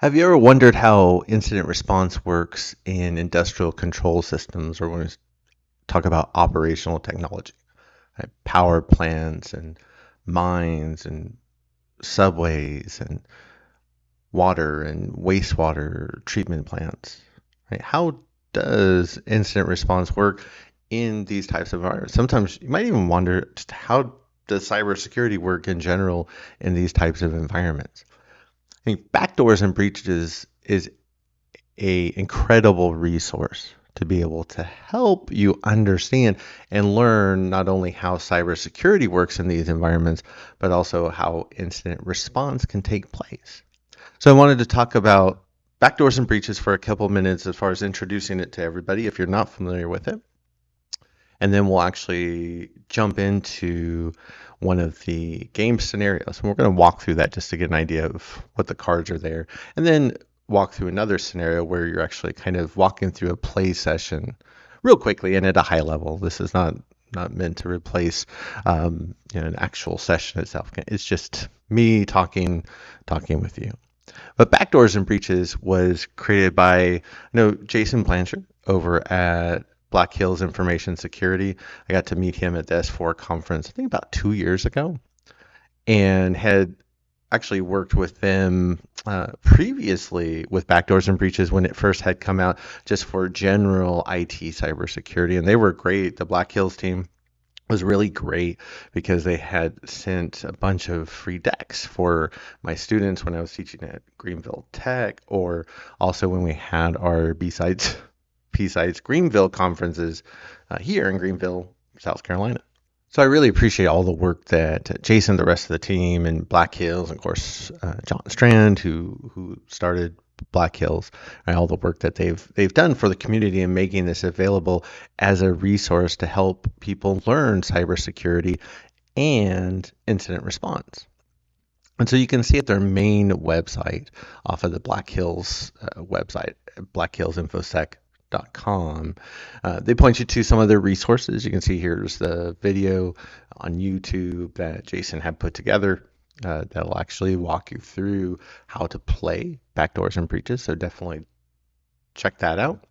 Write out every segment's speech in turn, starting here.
Have you ever wondered how incident response works in industrial control systems, or when we talk about operational technology, right? Power plants and mines and subways and water and wastewater treatment plants, right? How does incident response work in these types of environments? Sometimes you might even wonder just how does cybersecurity work in general in these types of environments? I think Backdoors and Breaches is a incredible resource to be able to help you understand and learn not only how cybersecurity works in these environments, but also how incident response can take place. So I wanted to talk about backdoors and breaches for a couple minutes as far as introducing it to everybody if you're not familiar with it. And then we'll actually jump into one of the game scenarios. And we're going to walk through that just to get an idea of what the cards are there. And then walk through another scenario where you're actually kind of walking through a play session real quickly and at a high level. This is not meant to replace an actual session itself. It's just me talking with you. But Backdoors and Breaches was created by Jason Blanchard over at Black Hills Information Security. I got to meet him at the S4 conference, I think about 2 years ago, and had actually worked with them previously with Backdoors and Breaches when it first had come out, just for general IT cybersecurity. And they were great. The Black Hills team was really great because they had sent a bunch of free decks for my students when I was teaching at Greenville Tech, or also when we had our B-Sides Greenville conferences here in Greenville, South Carolina. So I really appreciate all the work that Jason, the rest of the team, and Black Hills, and of course John Strand, who started Black Hills, and all the work that they've done for the community and making this available as a resource to help people learn cybersecurity and incident response. And so you can see at their main website off of the Black Hills website, blackhillsinfosec.com. They point you to some of their resources. You can see here's the video on YouTube that Jason had put together that'll actually walk you through how to play Backdoors and Breaches. So definitely check that out.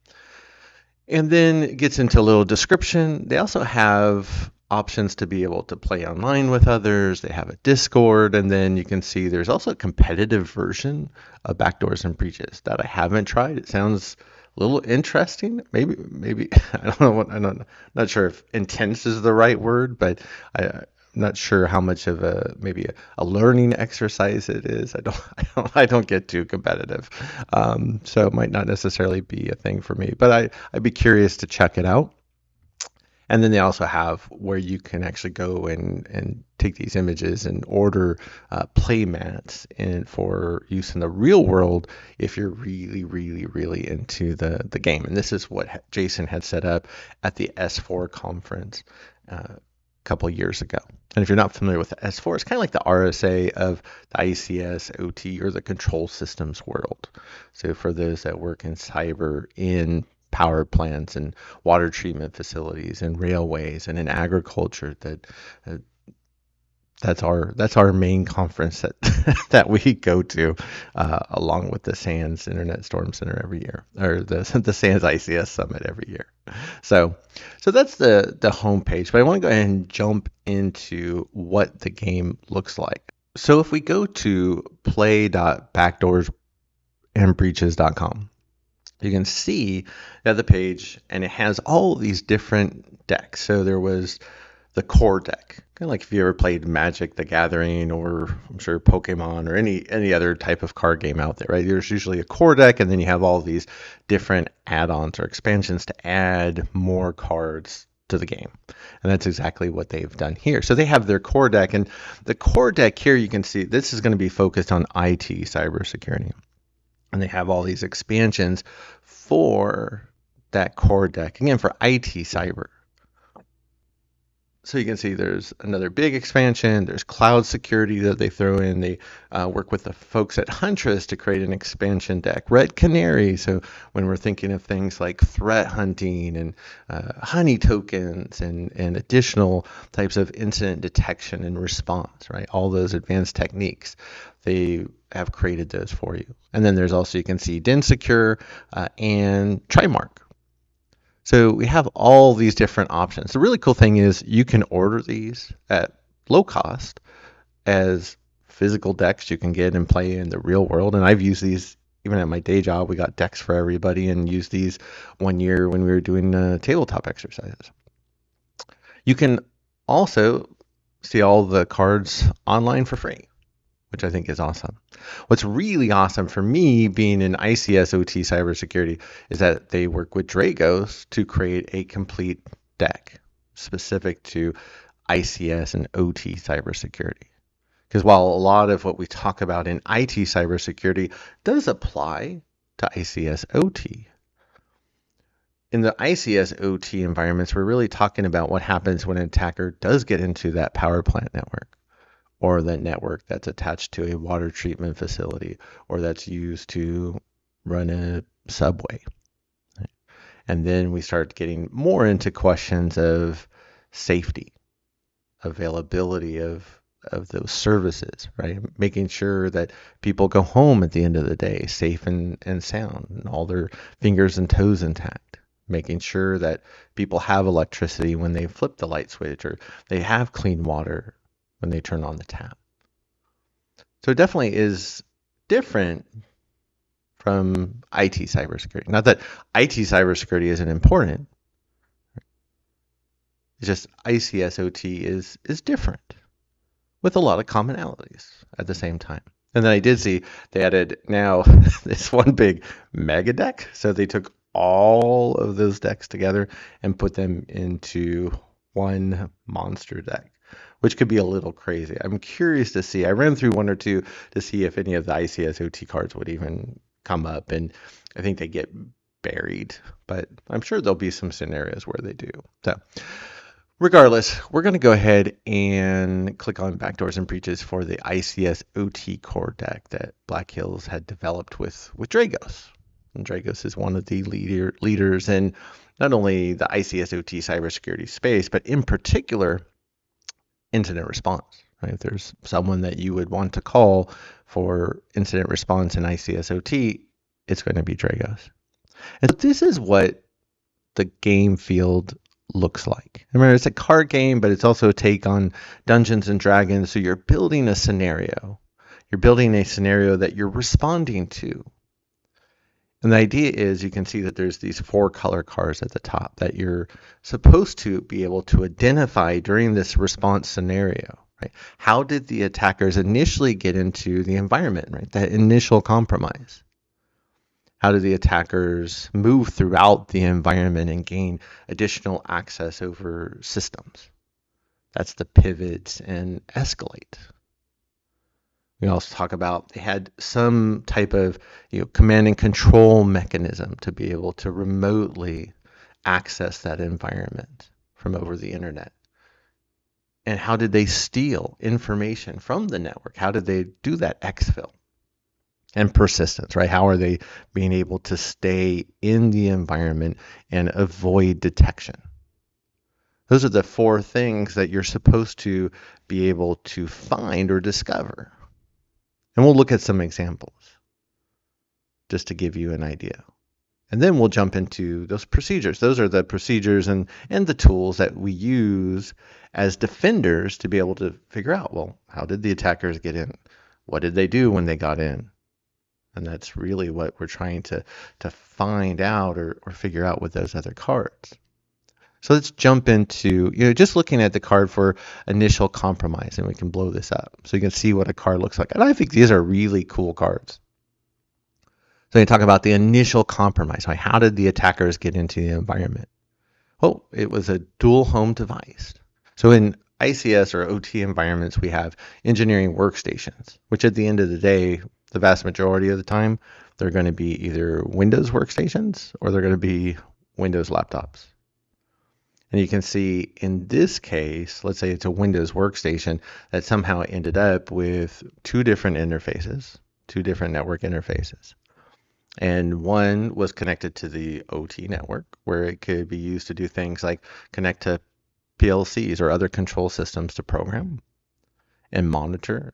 And then it gets into a little description. They also have options to be able to play online with others. They have a Discord, and then you can see there's also a competitive version of Backdoors and Breaches that I haven't tried. It sounds a little interesting. Maybe I don't know what not sure if intense is the right word, but I'm not sure how much of maybe a learning exercise it is. I don't get too competitive, so it might not necessarily be a thing for me. But I'd be curious to check it out. And then they also have where you can actually go and take these images and order play mats for use in the real world if you're really, really, really into the game. And this is what Jason had set up at the S4 conference a couple of years ago. And if you're not familiar with the S4, it's kind of like the RSA of the ICS, OT, or the control systems world. So for those that work in cyber in power plants and water treatment facilities and railways and in agriculture, that's our main conference that we go to along with the SANS Internet Storm Center every year, or the SANS ICS Summit every year. So that's the homepage, but I want to go ahead and jump into what the game looks like. So if we go to play.backdoorsandbreaches.com, you can see the page, and it has all these different decks. So there was the core deck, kind of like if you ever played Magic the Gathering, or I'm sure Pokemon, or any other type of card game out there, right? There's usually a core deck, and then you have all these different add-ons or expansions to add more cards to the game. And that's exactly what they've done here. So they have their core deck, and the core deck here, you can see this is going to be focused on IT cybersecurity. And they have all these expansions for that core deck, again, for IT cyber. So you can see there's another big expansion. There's cloud security that they throw in. They work with the folks at Huntress to create an expansion deck. Red Canary. So when we're thinking of things like threat hunting and honey tokens and additional types of incident detection and response, right? All those advanced techniques, they have created those for you. And then there's also, you can see DenSecure and Trimark. So we have all these different options. The really cool thing is you can order these at low cost as physical decks you can get and play in the real world. And I've used these even at my day job. We got decks for everybody and used these one year when we were doing tabletop exercises. You can also see all the cards online for free, which I think is awesome. What's really awesome for me being in ICS OT cybersecurity is that they work with Dragos to create a complete deck specific to ICS and OT cybersecurity. Because while a lot of what we talk about in IT cybersecurity does apply to ICS OT, in the ICS OT environments, we're really talking about what happens when an attacker does get into that power plant network, or the network that's attached to a water treatment facility, or that's used to run a subway. Right? And then we start getting more into questions of safety, availability of those services, right? Making sure that people go home at the end of the day safe and sound, and all their fingers and toes intact. Making sure that people have electricity when they flip the light switch, or they have clean water when they turn on the tap. So it definitely is different from IT cybersecurity. Not that IT cybersecurity isn't important. It's just ICS OT is different with a lot of commonalities at the same time. And then I did see they added now this one big mega deck. So they took all of those decks together and put them into one monster deck, which could be a little crazy. I'm curious to see. I ran through one or two to see if any of the ICS OT cards would even come up, and I think they get buried, but I'm sure there'll be some scenarios where they do. So regardless, we're going to go ahead and click on Backdoors and Breaches for the ICS OT core deck that Black Hills had developed with Dragos. And Dragos is one of the leaders in not only the ICS OT cybersecurity space, but in particular, incident response. Right? If there's someone that you would want to call for incident response in ICS OT, it's going to be Dragos. And so this is what the game field looks like. Remember, it's a card game, but it's also a take on Dungeons and Dragons. So you're building a scenario. You're building a scenario that you're responding to. And the idea is you can see that there's these 4 color cards at the top that you're supposed to be able to identify during this response scenario. Right? How did the attackers initially get into the environment, right? That initial compromise. How do the attackers move throughout the environment and gain additional access over systems? That's the pivots and escalate. We also talk about they had some type of command and control mechanism to be able to remotely access that environment from over the internet. And how did they steal information from the network? How did they do that exfil? And persistence, right? How are they being able to stay in the environment and avoid detection? Those are the 4 things that you're supposed to be able to find or discover. And we'll look at some examples just to give you an idea. And then we'll jump into those procedures. Those are the procedures and the tools that we use as defenders to be able to figure out, well, how did the attackers get in? What did they do when they got in? And that's really what we're trying to find out or figure out with those other cards. So let's jump into, just looking at the card for initial compromise, and we can blow this up. So you can see what a card looks like. And I think these are really cool cards. So you talk about the initial compromise. Right? How did the attackers get into the environment? Well, it was a dual home device. So in ICS or OT environments, we have engineering workstations, which at the end of the day, the vast majority of the time, they're going to be either Windows workstations or they're going to be Windows laptops. And you can see in this case, let's say it's a Windows workstation that somehow ended up with two different interfaces, two different network interfaces. And one was connected to the OT network, where it could be used to do things like connect to PLCs or other control systems to program and monitor.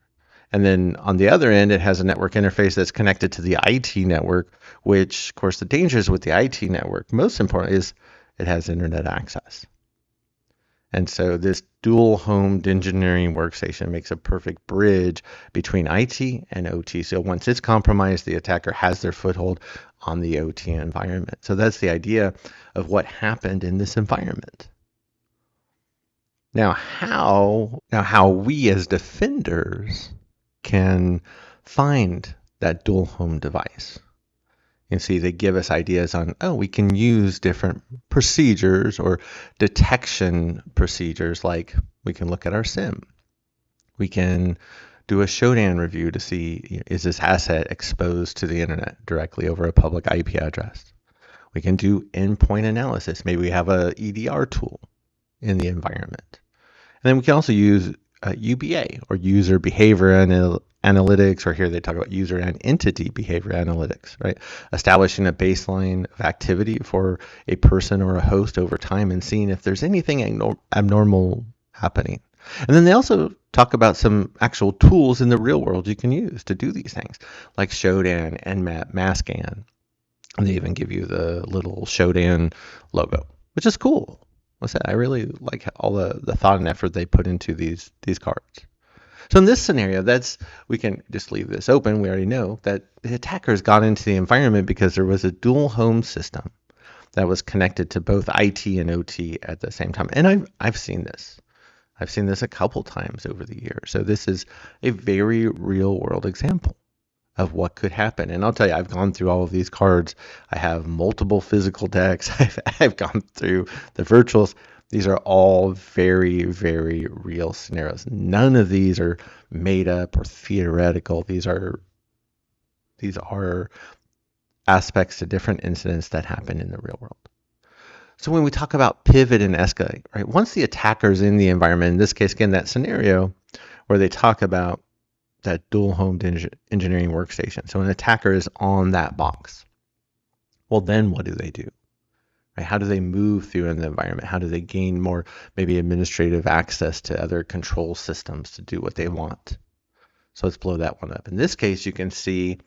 And then on the other end, it has a network interface that's connected to the IT network, which, of course, the dangers with the IT network, most important, is it has internet access. And so this dual homed engineering workstation makes a perfect bridge between IT and OT. So once it's compromised, the attacker has their foothold on the OT environment. So that's the idea of what happened in this environment. Now how we as defenders can find that dual home device. You can see they give us ideas on, we can use different procedures or detection procedures, like we can look at our SIM. We can do a showdown review to see, is this asset exposed to the internet directly over a public IP address? We can do endpoint analysis. Maybe we have a EDR tool in the environment. And then we can also use UBA, or user behavior analytics, or here they talk about user and entity behavior analytics, right? Establishing a baseline of activity for a person or a host over time and seeing if there's anything abnormal happening. And then they also talk about some actual tools in the real world you can use to do these things, like Shodan, Nmap, Mascan. And they even give you the little Shodan logo, which is cool. I really like all the thought and effort they put into these cards. So in this scenario, we can just leave this open. We already know that the attackers got into the environment because there was a dual home system that was connected to both IT and OT at the same time. And I've seen this. I've seen this a couple times over the years. So this is a very real world example of what could happen. And I'll tell you, I've gone through all of these cards. I have multiple physical decks. I've gone through the virtuals. These are all very, very real scenarios. None of these are made up or theoretical. These are aspects to different incidents that happen in the real world. So when we talk about pivot and escalate, right? Once the attacker's in the environment, in this case, again, that scenario where they talk about that dual homed engineering workstation. So an attacker is on that box. Well, then what do they do? Right? How do they move through in the environment? How do they gain more, maybe administrative access to other control systems to do what they want? So let's blow that one up. In this case, you can see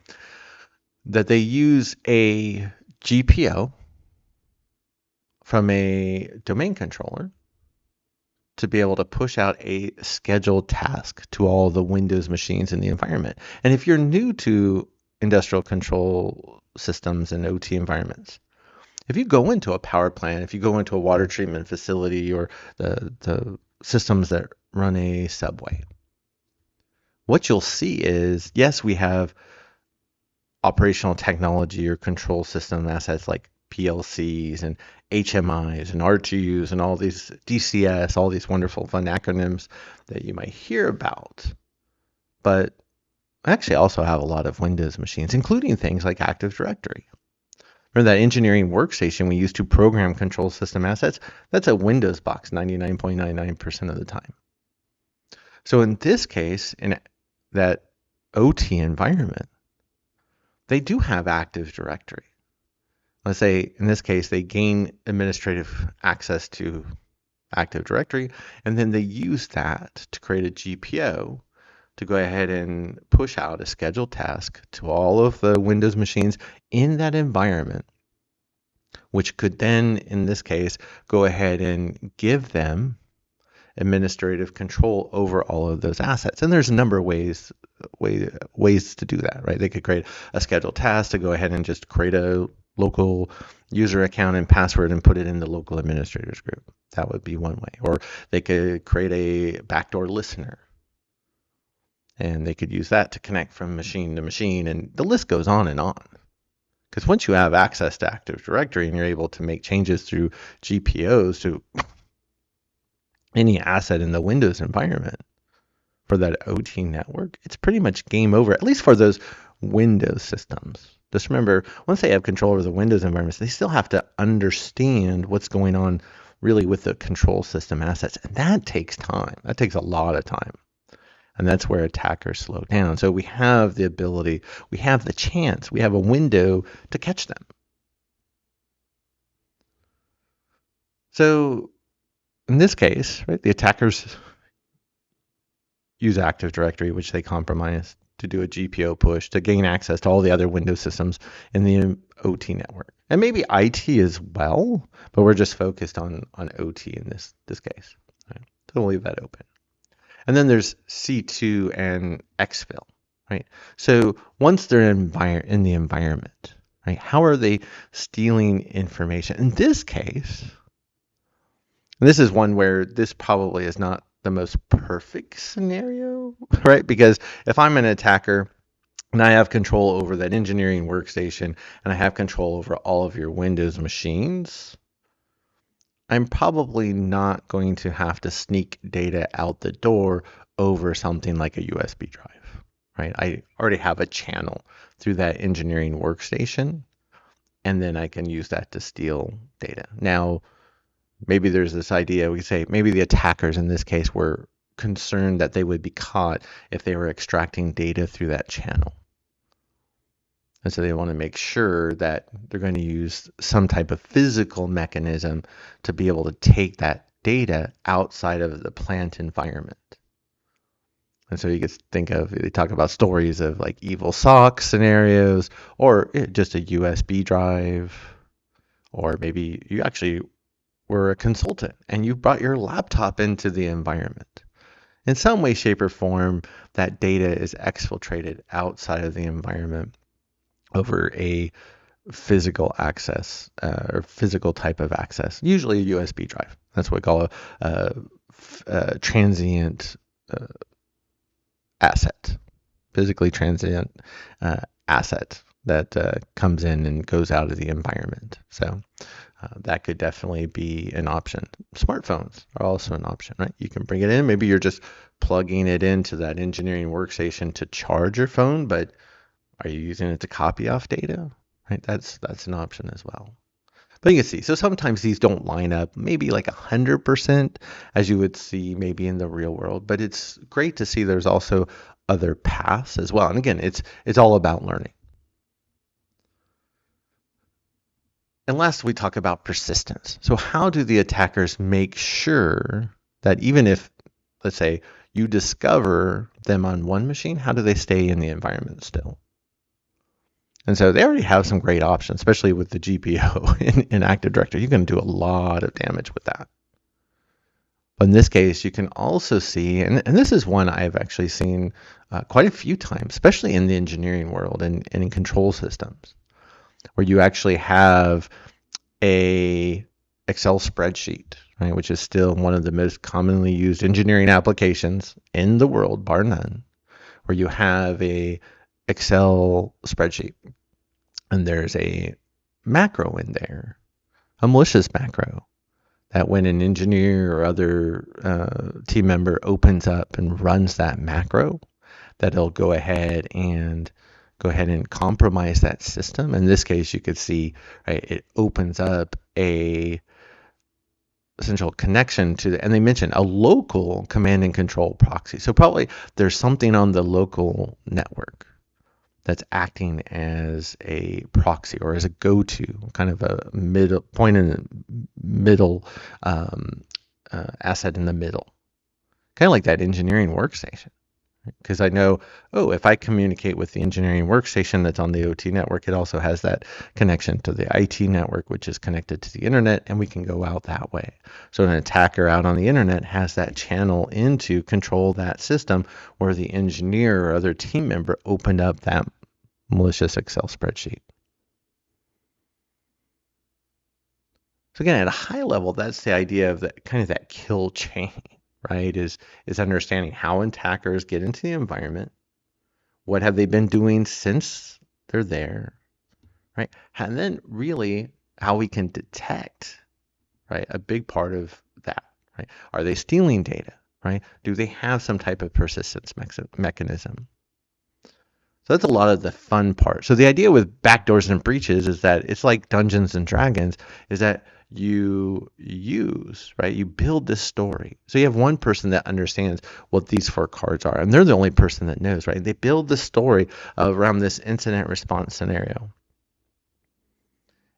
that they use a GPO from a domain controller to be able to push out a scheduled task to all the Windows machines in the environment. And if you're new to industrial control systems and OT environments, if you go into a power plant, if you go into a water treatment facility, or the systems that run a subway, what you'll see is, yes, we have operational technology or control system assets like PLCs and HMIs and RTUs and all these DCS, all these wonderful fun acronyms that you might hear about. But I actually also have a lot of Windows machines, including things like Active Directory. Remember that engineering workstation we use to program control system assets? That's a Windows box 99.99% of the time. So in this case, in that OT environment, they do have Active Directory. Let's say, in this case, they gain administrative access to Active Directory, and then they use that to create a GPO to go ahead and push out a scheduled task to all of the Windows machines in that environment, which could then, in this case, go ahead and give them administrative control over all of those assets. And there's a number of ways to do that, right? They could create a scheduled task to go ahead and just create a local user account and password and put it in the local administrators group. That would be one way. Or they could create a backdoor listener, and they could use that to connect from machine to machine, and the list goes on and on. Because once you have access to Active Directory and you're able to make changes through GPOs to any asset in the Windows environment for that OT network, it's pretty much game over, at least for those Windows systems. Just remember, once they have control over the Windows environments, they still have to understand what's going on really with the control system assets. And that takes time. That takes a lot of time. And that's where attackers slow down. So we have the ability, we have the chance, we have a window to catch them. So in this case, right, the attackers use Active Directory, which they compromise, to do a GPO push to gain access to all the other Windows systems in the OT network. And maybe IT as well, but we're just focused on OT in this case. Right? So we'll leave that open. And then there's C2 and Exfil, right? So once they're in the environment, right, how are they stealing information? In this case, and this is one where this probably is not the most perfect scenario, right? Because if I'm an attacker and I have control over that engineering workstation and I have control over all of your Windows machines, I'm probably not going to have to sneak data out the door over something like a USB drive, right? I already have a channel through that engineering workstation, and then I can use that to steal data. Now, maybe there's this idea, we say maybe the attackers in this case were concerned that they would be caught if they were extracting data through that channel. And so they want to make sure that they're going to use some type of physical mechanism to be able to take that data outside of the plant environment. And so you could think of, they talk about stories of like evil sock scenarios, or just a USB drive, or maybe you actually were a consultant and you brought your laptop into the environment. In some way, shape, or form, that data is exfiltrated outside of the environment over a physical access or physical type of access, usually a USB drive. That's what we call a transient asset, physically transient asset that comes in and goes out of the environment. So that could definitely be an option. Smartphones are also an option, right? You can bring it in. Maybe you're just plugging it into that engineering workstation to charge your phone, but are you using it to copy off data? Right? That's an option as well. But you can see, so sometimes these don't line up maybe like 100% as you would see maybe in the real world, but it's great to see there's also other paths as well. And again, it's all about learning. And last, we talk about persistence. So how do the attackers make sure that even if, let's say, you discover them on one machine, how do they stay in the environment still? And so they already have some great options, especially with the GPO in Active Directory. You can do a lot of damage with that. But in this case, you can also see, and this is one I've actually seen quite a few times, especially in the engineering world and in control systems, where you actually have a Excel spreadsheet, right, which is still one of the most commonly used engineering applications in the world, bar none, where you have a Excel spreadsheet and there's a macro in there, a malicious macro, that when an engineer or other team member opens up and runs that macro, that it'll go ahead and compromise that system. In this case, you could see, right, it opens up a essential connection to and they mentioned a local command and control proxy. So probably there's something on the local network that's acting as a proxy or as a go-to, kind of a middle point in the middle, asset in the middle, kind of like that engineering workstation. Because I know, if I communicate with the engineering workstation that's on the OT network, it also has that connection to the IT network, which is connected to the internet, and we can go out that way. So an attacker out on the internet has that channel in to control that system where the engineer or other team member opened up that malicious Excel spreadsheet. So again, at a high level, that's the idea of that kind of that kill chain. Right, is understanding how attackers get into the environment, what have they been doing since they're there, right? And then really how we can detect, right, a big part of that, right? Are they stealing data, right? Do they have some type of persistence mechanism? So that's a lot of the fun part. So the idea with Backdoors and Breaches is that it's like Dungeons and Dragons, is that you use, right? You build this story. So you have one person that understands what these 4 cards are, and they're the only person that knows, right? They build the story around this incident response scenario.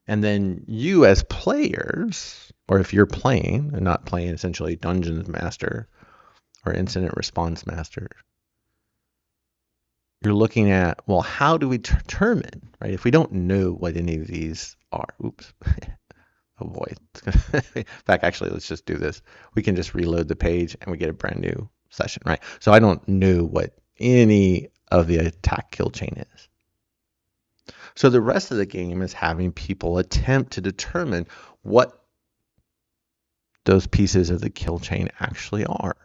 And then you as players, or if you're playing and not playing essentially Dungeons Master or Incident Response Master, you're looking at, well, how do we determine, right? If we don't know what any of these are, oops, oh boy. In fact, actually, let's just do this. We can just reload the page and we get a brand new session, right? So I don't know what any of the attack kill chain is. So the rest of the game is having people attempt to determine what those pieces of the kill chain actually are.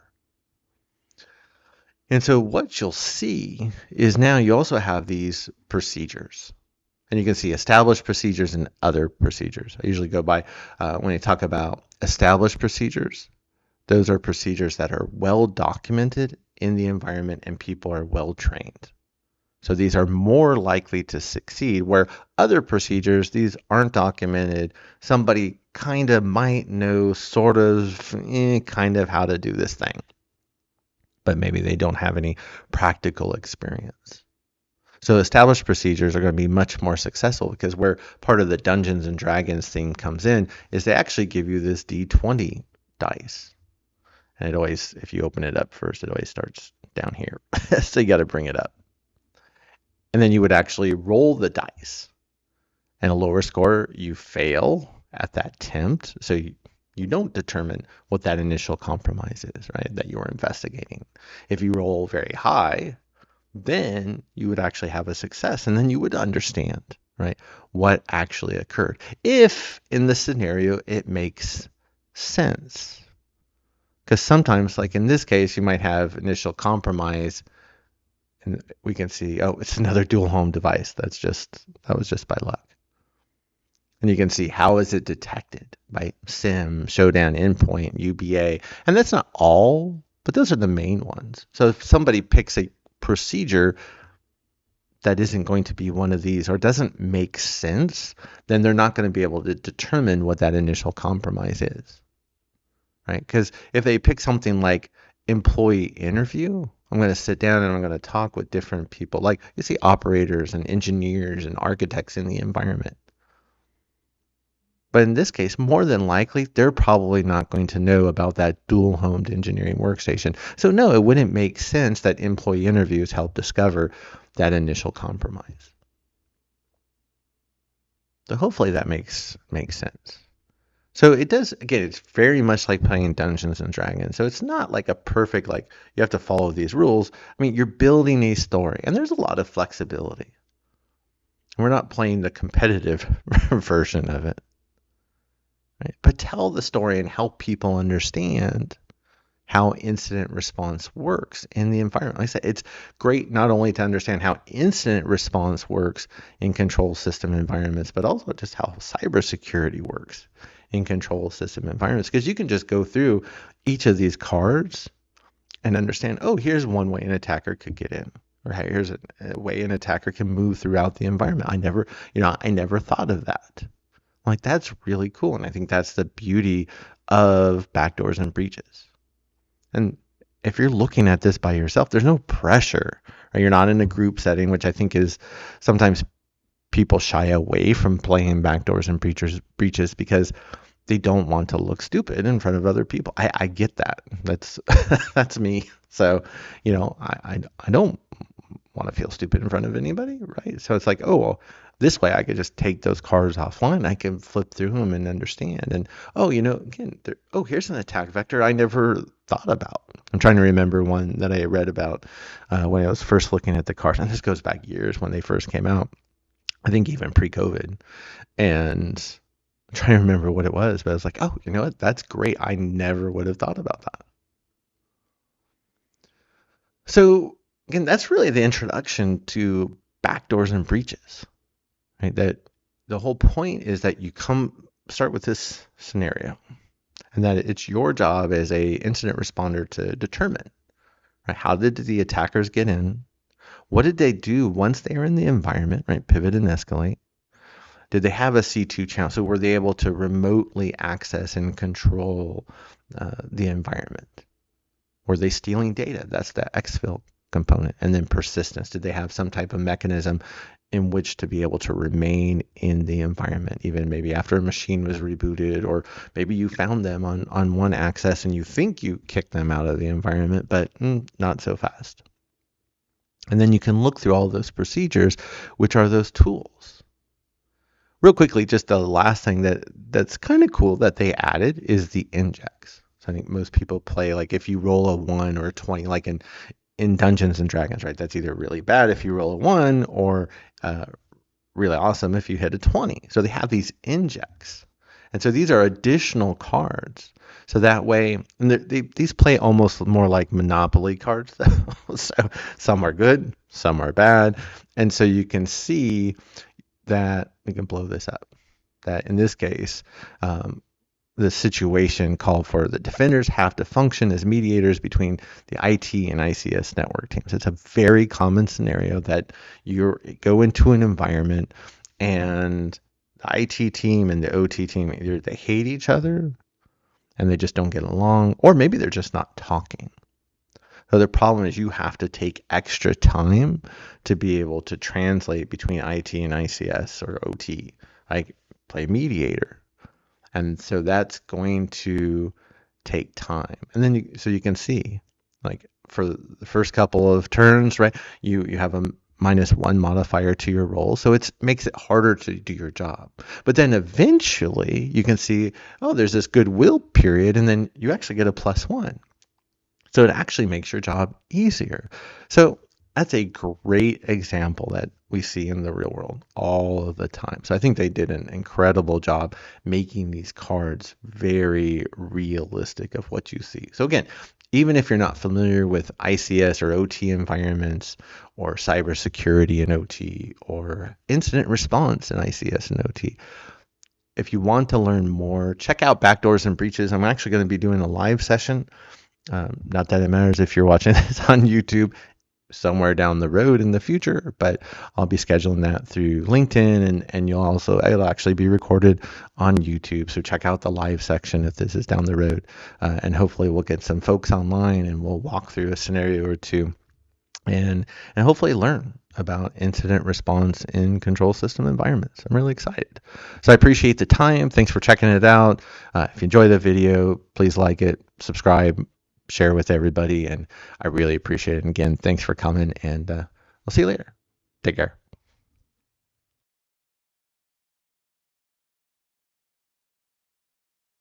And so what you'll see is now you also have these procedures. And you can see established procedures and other procedures. I usually go by, when I talk about established procedures, those are procedures that are well documented in the environment and people are well trained. So these are more likely to succeed, where other procedures, these aren't documented. Somebody kind of might know sort of, kind of how to do this thing, but maybe they don't have any practical experience. So established procedures are going to be much more successful because where part of the Dungeons and Dragons theme comes in is they actually give you this D20 dice. And it always, if you open it up first, it always starts down here. So you got to bring it up. And then you would actually roll the dice. And a lower score, you fail at that attempt. So you don't determine what that initial compromise is, right, that you were investigating. If you roll very high, then you would actually have a success, and then you would understand, right, what actually occurred. If in the scenario it makes sense. Because sometimes, like in this case, you might have initial compromise, and we can see, oh, it's another dual home device. That was just by luck. And you can see how is it detected by SIM, Showdown, Endpoint, UBA. And that's not all, but those are the main ones. So if somebody picks a procedure that isn't going to be one of these or doesn't make sense, then they're not going to be able to determine what that initial compromise is, right? Because if they pick something like employee interview, I'm going to sit down and I'm going to talk with different people, like you see operators and engineers and architects in the environment. But in this case, more than likely, they're probably not going to know about that dual-homed engineering workstation. So no, it wouldn't make sense that employee interviews help discover that initial compromise. So hopefully that makes sense. So it does, again, it's very much like playing Dungeons and Dragons. So it's not like a perfect, like you have to follow these rules. I mean, you're building a story, and there's a lot of flexibility. We're not playing the competitive version of it. Right? But tell the story and help people understand how incident response works in the environment. Like I said, it's great not only to understand how incident response works in control system environments, but also just how cybersecurity works in control system environments. Because you can just go through each of these cards and understand, oh, here's one way an attacker could get in. Or here's a way an attacker can move throughout the environment. I never thought of that. Like, that's really cool. And I think that's the beauty of Backdoors and Breaches. And if you're looking at this by yourself, there's no pressure. Right? You're not in a group setting, which I think is sometimes people shy away from playing Backdoors and Breaches because they don't want to look stupid in front of other people. I get that. That's that's me. So, I don't want to feel stupid in front of anybody, right? So it's like, oh, well, this way I could just take those cards offline. I can flip through them and understand. And, again, here's an attack vector I never thought about. I'm trying to remember one that I read about when I was first looking at the cards. And this goes back years when they first came out. I think even pre-COVID. And I'm trying to remember what it was. But I was like, oh, you know what? That's great. I never would have thought about that. So, again, that's really the introduction to Backdoors and Breaches. Right? That the whole point is that you start with this scenario, and that it's your job as a incident responder to determine, right? How did the attackers get in? What did they do once they are in the environment? Right? Pivot and escalate. Did they have a C2 channel? So were they able to remotely access and control the environment? Were they stealing data? That's the Exfil component. And then persistence. Did they have some type of mechanism in which to be able to remain in the environment, even maybe after a machine was rebooted, or maybe you found them on one access and you think you kicked them out of the environment, but not so fast. And then you can look through all those procedures, which are those tools. Real quickly, just the last thing that's kind of cool that they added is the injects. So I think most people play, like if you roll a 1 or a 20, like in Dungeons and Dragons, right? That's either really bad if you roll a 1 or really awesome if you hit a 20. So they have these injects. And so these are additional cards. So that way, and these play almost more like Monopoly cards. So some are good, some are bad. And so you can see that, we can blow this up, that in this case, the situation called for the defenders have to function as mediators between the IT and ICS network teams. It's a very common scenario that you go into an environment and the IT team and the OT team, either they hate each other and they just don't get along, or maybe they're just not talking. So the problem is you have to take extra time to be able to translate between IT and ICS or OT, like play mediator. And so that's going to take time. And then so you can see, like for the first couple of turns, right, you have a -1 modifier to your roll. So it makes it harder to do your job. But then eventually you can see, oh, there's this goodwill period, and then you actually get a +1. So it actually makes your job easier. So that's a great example that we see in the real world all of the time. So I think they did an incredible job making these cards very realistic of what you see. So again, even if you're not familiar with ICS or OT environments, or cybersecurity and OT, or incident response in ICS and OT, if you want to learn more, check out Backdoors and Breaches. I'm actually going to be doing a live session. Not that it matters if you're watching this on YouTube somewhere down the road in the future, but I'll be scheduling that through LinkedIn, and it'll actually be recorded on YouTube. So check out the live section if this is down the road, and hopefully we'll get some folks online and we'll walk through a scenario or two and hopefully learn about incident response in control system environments. I'm really excited. So I appreciate the time. Thanks for checking it out. If you enjoy the video, please like it, subscribe, share with everybody, and I really appreciate it. And again, thanks for coming, and I'll see you later. Take care.